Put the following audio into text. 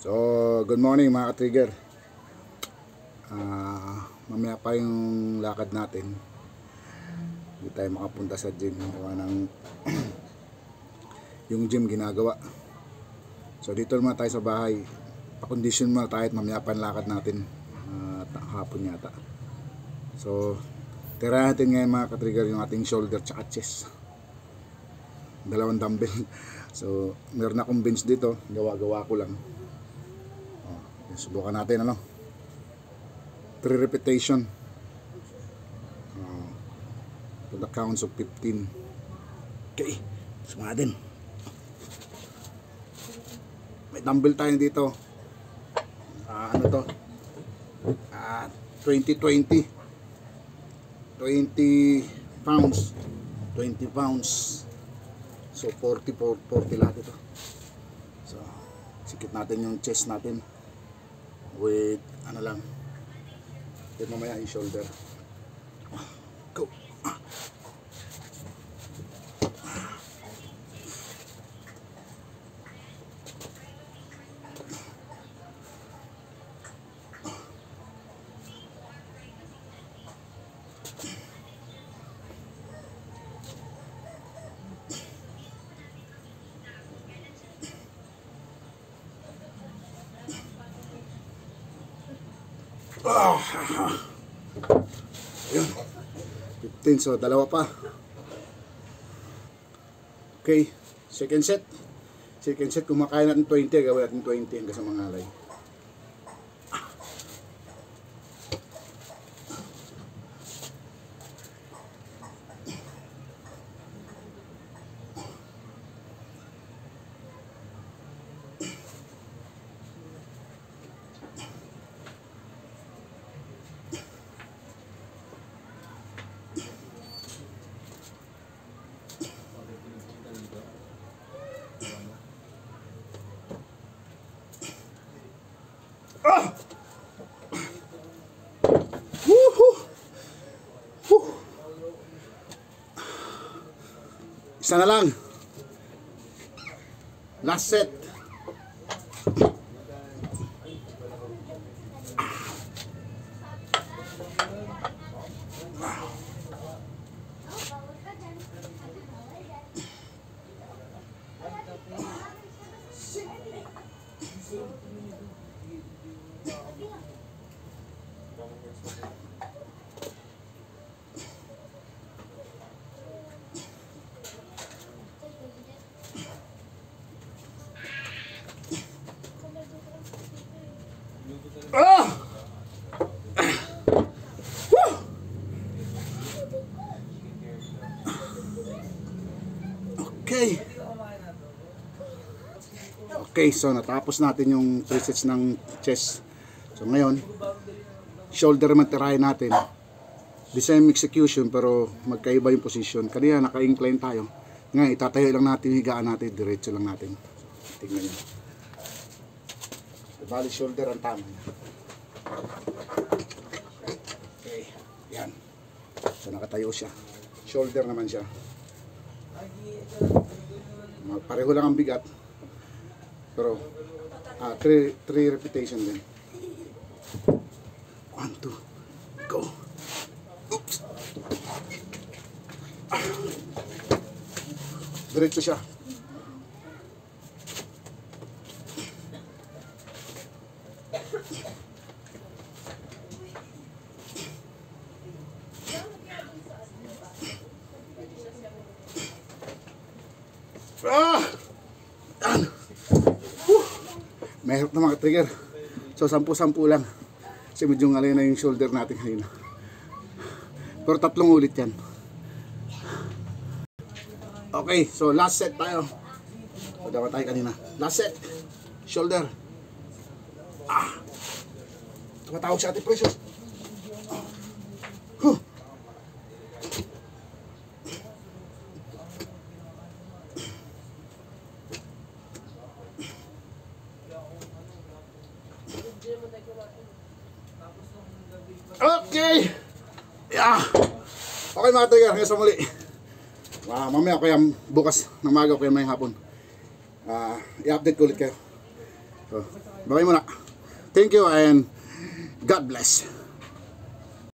So, good morning mga ka-trigger. Mamaya pa yung lakad natin. Hindi tayo makapunta sa gym. Gawa ng yung gym ginagawa. So, dito naman tayo sa bahay. Pa-condition muna tayo at mamaya pa yung lakad natin. Hapon yata. So, tira natin ngayon mga ka-trigger yung ating shoulder tsaka chest. Dalawang dumbbell. So, meron akong bench dito. Gawa-gawa ko lang. Subukan natin 3 repetition to the counts of 15. Okay, sumama din. May dumbbell tayo dito. 20 pounds. 20 pounds. So 40 lahat ito. So sikit natin yung chest natin with then mamaya yung shoulder. Go. Ayun, 15, so dalawa pa. Okay, second set kumakain natin 20, gawin natin 20 hanggang sa mangalay. Isa na lang. Last set. Okay, so natapos natin yung 3 sets ng chest. So ngayon, shoulder naman tirahin natin. The same execution pero magkaiba yung position. Kanina naka-incline tayo. Ngayon itatayo lang natin, higaan natin, diretso lang natin. Tingnan nyo. Bali shoulder ang tama. Okay, yan. So nakatayo siya. Shoulder naman siya. Pareho lang ang bigat. Pero 3 repetition din. 1, 2, go. Oops. Diretso siya. Mahirap na mga trigger. So 10 lang. Kasi medyo ngalay na yung shoulder natin kanina. Pero 3 ulit yan. Okay, so last set tayo. So dapat tayo kanina. Last set. Shoulder. Tumatawag si Ate Precious. Okay. Yeah. Okay mga trigger, hanggang sa muli. Mamaya kaya bukas ng maga o kaya may hapon. I-update ko ulit kayo. So, bye muna. Thank you and God bless.